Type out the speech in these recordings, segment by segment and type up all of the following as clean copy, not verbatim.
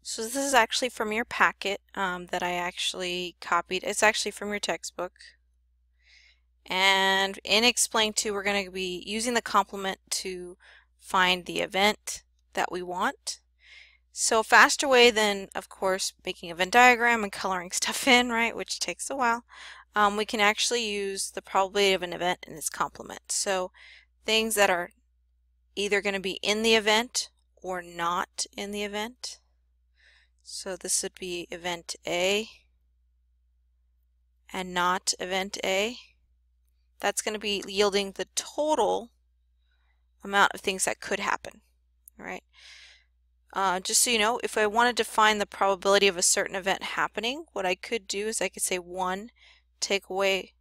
So this is actually from your packet that I actually copied. It's actually from your textbook. And in Explain 2, we're going to be using the complement to find the event that we want. So a faster way than, of course, making a Venn diagram and coloring stuff in, right, which takes a while, we can actually use the probability of an event in its complement. So things that are either going to be in the event or not in the event. So this would be event A and not event A. That's going to be yielding the total amount of things that could happen, right? Just so you know, if I wanted to find the probability of a certain event happening, what I could do is I could say 1, take away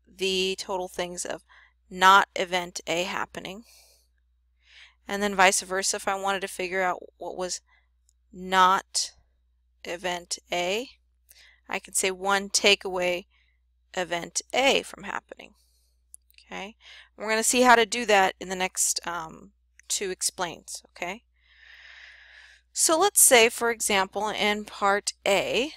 the total things of not event A happening. And then vice versa, if I wanted to figure out what was not event A, I can say 1, take away event A from happening. Okay, we're going to see how to do that in the next 2 explains. Okay, so let's say, for example, in part A,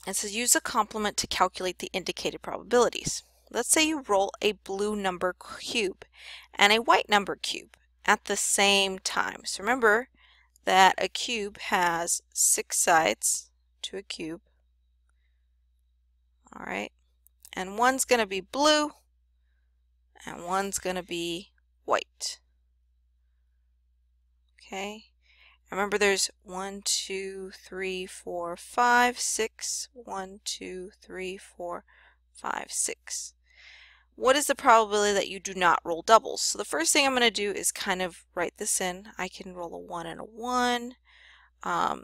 it says use a complement to calculate the indicated probabilities. Let's say you roll a blue number cube and a white number cube at the same time. So remember that a cube has 6 sides to a cube. All right, and one's going to be blue and one's going to be white. Okay, remember there's 1, 2, 3, 4, 5, 6. 1, 2, 3, 4, 5, 6. What is the probability that you do not roll doubles? So the first thing I'm going to do is kind of write this in. I can roll a 1 and a 1, a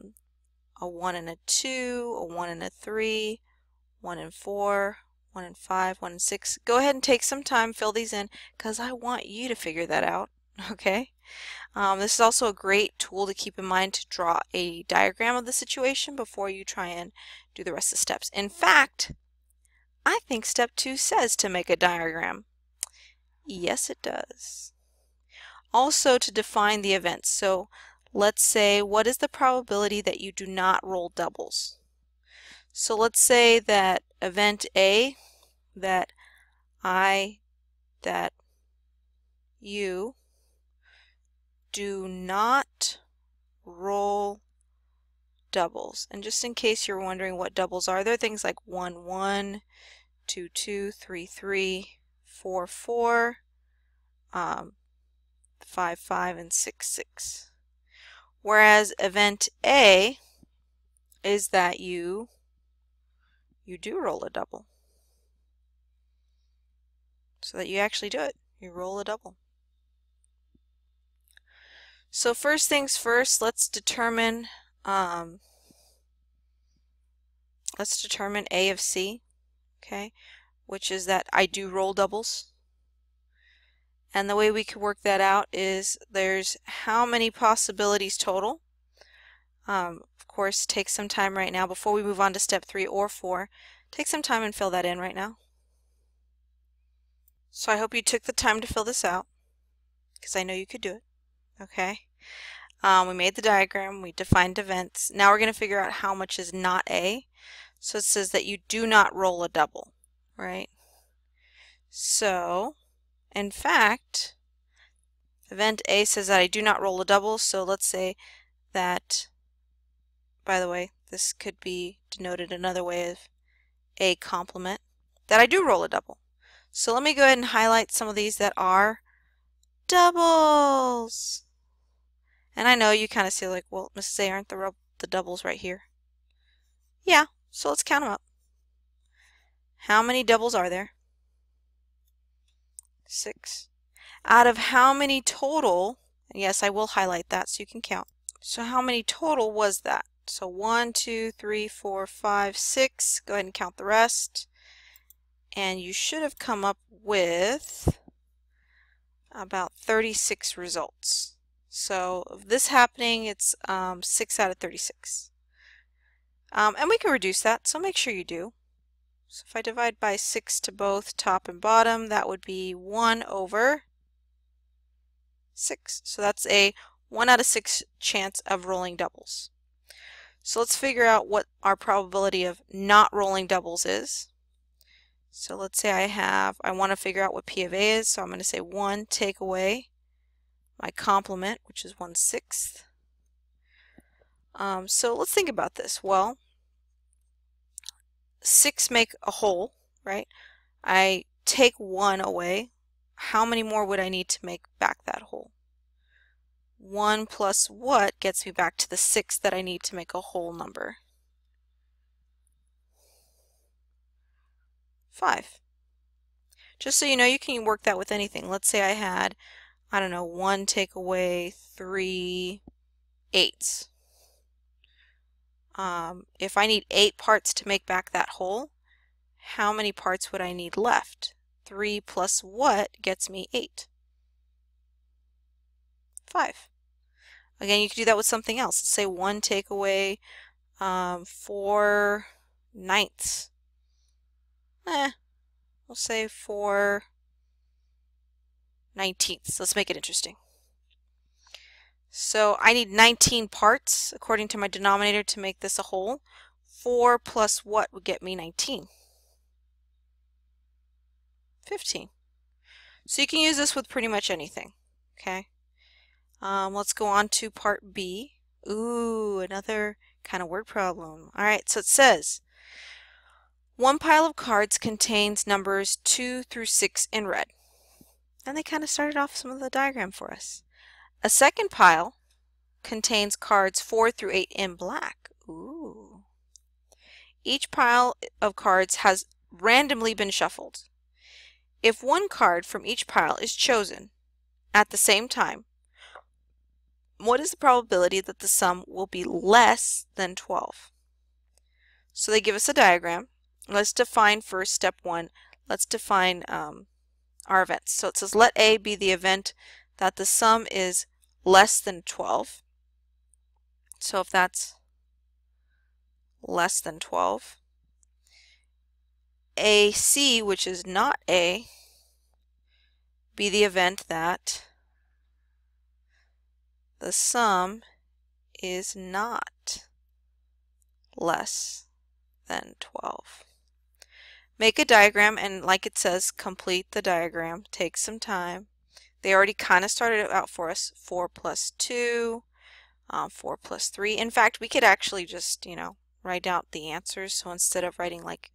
1 and a 2, a 1 and a 3, 1 and 4, 1 and 5, 1 and 6. Go ahead and take some time, fill these in, because I want you to figure that out, okay? This is also a great tool to keep in mind to draw a diagram of the situation before you try and do the rest of the steps. In fact, I think step 2 says to make a diagram. Yes, it does. Also to define the events. So let's say, what is the probability that you do not roll doubles? So let's say that event A, that I, that you do not roll doubles. And just in case you're wondering what doubles are, they're things like 1, 1, 2, 2, 3, 3, 4, 4, 5, 5, and 6, 6. Whereas event A is that you do roll a double. So that you actually do it. You roll a double. So first things first, let's determine A of C, okay, which is that I do roll doubles. And the way we could work that out is there's how many possibilities total. Of course, take some time right now before we move on to step 3 or 4. Take some time and fill that in right now. So I hope you took the time to fill this out, because I know you could do it. Okay. We made the diagram, we defined events. Now we're going to figure out how much is not A. So it says that you do not roll a double, right? So, in fact, event A says that I do not roll a double, so let's say that, by the way, this could be denoted another way of a complement, that I do roll a double. So let me go ahead and highlight some of these that are doubles. And I know you kind of see like, well, Mrs. A, aren't the doubles right here? Yeah, so let's count them up. How many doubles are there? 6. Out of how many total? Yes, I will highlight that so you can count. So how many total was that? So 1, 2, 3, 4, 5, 6. Go ahead and count the rest. And you should have come up with about 36 results. So of this happening, it's 6 out of 36. And we can reduce that, so make sure you do. So if I divide by 6 to both top and bottom, that would be 1 over 6. So that's a 1 out of 6 chance of rolling doubles. So let's figure out what our probability of not rolling doubles is. So let's say I want to figure out what P of A is, so I'm going to say 1 take away my complement, which is 1/6. So let's think about this. Well, 6 make a whole, right? I take 1 away. How many more would I need to make back that whole? 1 plus what gets me back to the 6 that I need to make a whole number? 5. Just so you know, you can work that with anything. Let's say I had, I don't know, 1 take away 3 8s. If I need 8 parts to make back that whole, how many parts would I need left? 3 plus what gets me 8? 5. Again, you could do that with something else. Let's say 1 take away 4 9ths. We'll say 4 19ths. Let's make it interesting. So I need 19 parts, according to my denominator, to make this a whole. 4 plus what would get me 19? 15. So you can use this with pretty much anything. Okay. Let's go on to part B. Ooh, another kind of word problem. All right, so it says, one pile of cards contains numbers 2 through 6 in red. And they kind of started off some of the diagram for us. A second pile contains cards 4 through 8 in black. Ooh. Each pile of cards has randomly been shuffled. If one card from each pile is chosen at the same time, what is the probability that the sum will be less than 12? So they give us a diagram. Let's define first step 1. Let's define our events. So it says let A be the event that the sum is less than 12. So if that's less than 12, AC, which is not A, be the event that the sum is not less than 12. Make a diagram, and like it says, complete the diagram. Take some time. They already kind of started it out for us. 4 plus 2, 4 plus 3. In fact, we could actually just, write out the answers. So instead of writing like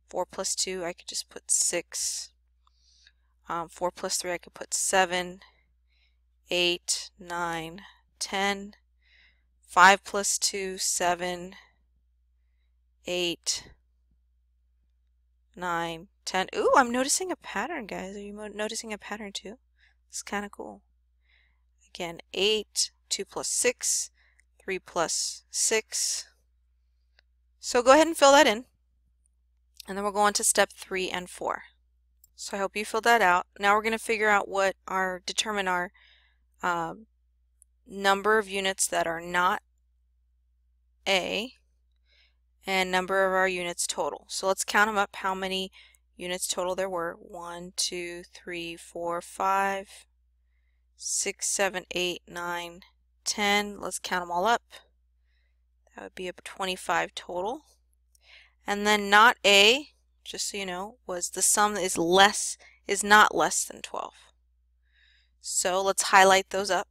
4 plus 2, I could just put 6. 4 plus 3, I could put 7, 8, 9, 10. 5 plus 2, 7, 8, 9, 10. Ooh, I'm noticing a pattern, guys. Are you noticing a pattern too? It's kind of cool. Again, 8, 2 plus 6, 3 plus 6. So go ahead and fill that in. And then we'll go on to step 3 and 4. So I hope you filled that out. Now we're going to figure out determine our number of units that are not A and number of our units total. So let's count them up, how many units total there were. 1, 2, 3, 4, 5, 6, 7, 8, 9, 10. Let's count them all up. That would be up 25 total. And then not A, just so you know, was the sum that is not less than 12. So let's highlight those up.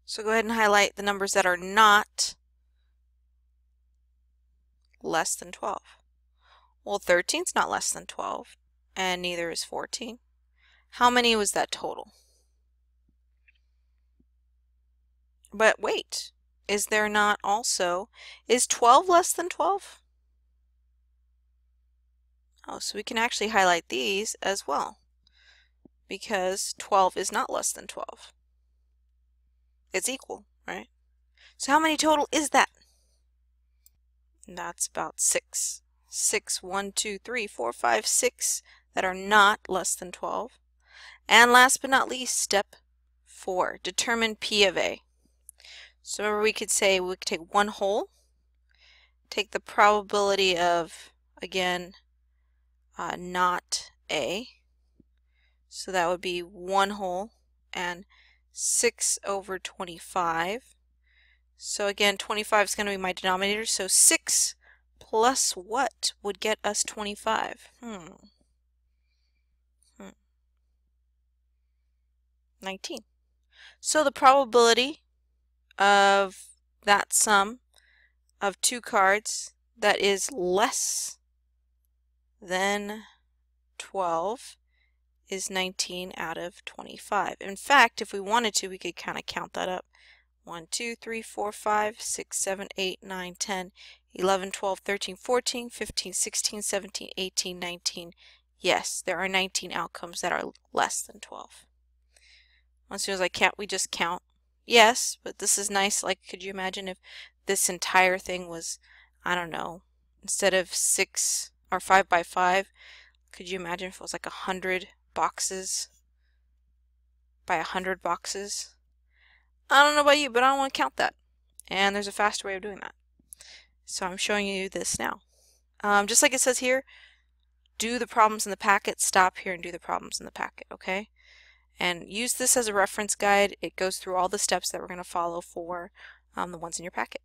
So go ahead and highlight the numbers that are not less than 12. Well, 13 is not less than 12, and neither is 14. How many was that total? But wait, is 12 less than 12? Oh, so we can actually highlight these as well, because 12 is not less than 12. It's equal, right? So how many total is that? And that's about 6. 6, 1, 2, 3, 4, 5, 6 that are not less than 12. And last but not least, step 4, determine P of A. So remember, we could take one whole, take the probability of, again, not A. So that would be 1 whole, and 6 over 25. So again, 25 is going to be my denominator. So 6 plus what would get us 25? 19. So the probability of that sum of two cards that is less than 12 is 19 out of 25. In fact, if we wanted to, we could kind of count that up. 1, 2, 3, 4, 5, 6, 7, 8, 9, 10, 11, 12, 13, 14, 15, 16, 17, 18, 19. Yes, there are 19 outcomes that are less than 12. As soon as I count, we just count. Yes, but this is nice. Like, could you imagine if this entire thing was, I don't know, instead of 6 or 5 by 5, could you imagine if it was like 100 boxes by 100 boxes? I don't know about you, but I don't want to count that. And there's a faster way of doing that. So I'm showing you this now. Just like it says here, do the problems in the packet, stop here and do the problems in the packet, okay? And use this as a reference guide. It goes through all the steps that we're going to follow for the ones in your packet.